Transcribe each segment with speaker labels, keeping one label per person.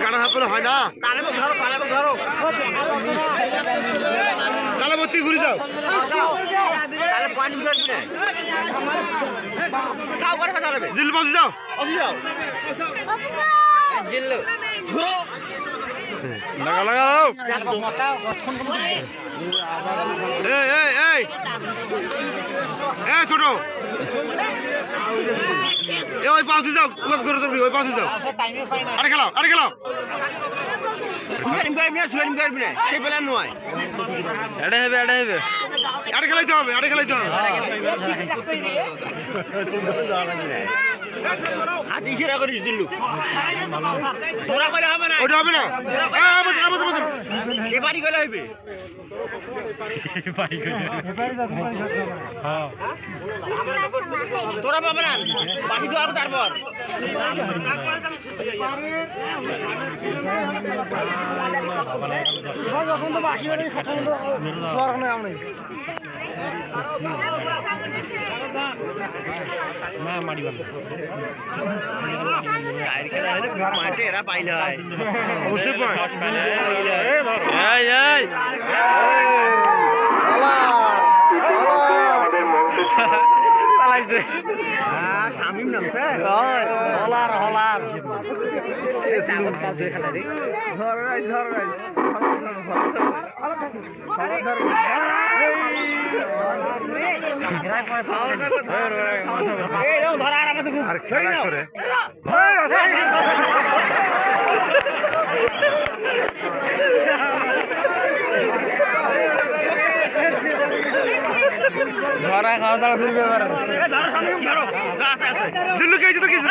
Speaker 1: গাড়া হাত পেলে হয় না। তাহলে ভর্তি ঘুরে যাও। জিল বাজে যাও। লাগা লাগাও। এই ছোট ওই পাঁচে যাও, ওই পাঁচে যাও। আরে খেলাও, আরে খেলাও। আরে খেলাইতে হবে, আরে খেলাইতে হবে। ওটা হবে না, এবারই গেলে হইবে। তোরা পাবে না বাকি তো আরো তারপর এরা পাইলে হয় অবশ্যই শামিম নামছে হলার হলার ধরা আর আমার খুব ধরা খাওয়া দাওয়া ফিরবে এবার দিল্লু কেছে তো কিছু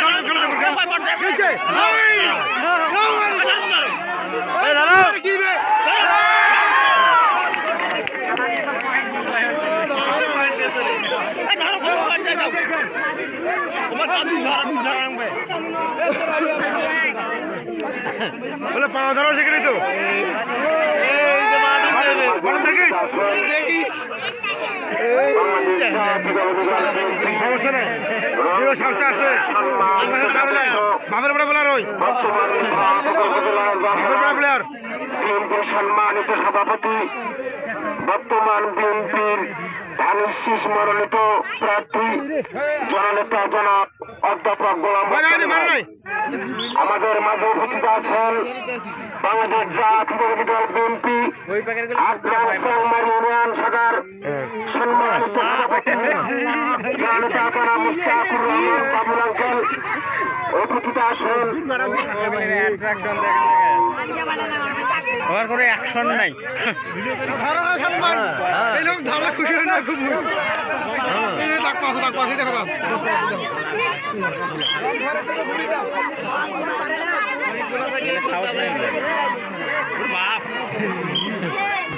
Speaker 1: বলে পাওয়া ধরাও সেখানে তো দেখিস সমস্যা নেই, সাহসটা আছে। বাপের বড় প্লেয়ার ওই প্লেয়ার
Speaker 2: সম্মানিত সভাপতি বর্তমান বিএনপির ধানের শীষ মনোনীত প্রার্থী জননেতা জনাব অধ্যাপক গোলাম আমাদের মাঝে উপস্থিত আছেন বাংলাদেশ জাতীয়তাবাদী দল বিএনপি ইউনিয়ন শাখার সম্মানিত সভাপতি জননেতা জনাব মুশতাকুর রহমান বাবুল আঙ্কেল উপস্থিত আছেন।
Speaker 1: আমার কোনো অ্যাকশন নাই, খুশি হয় না খুব বাপ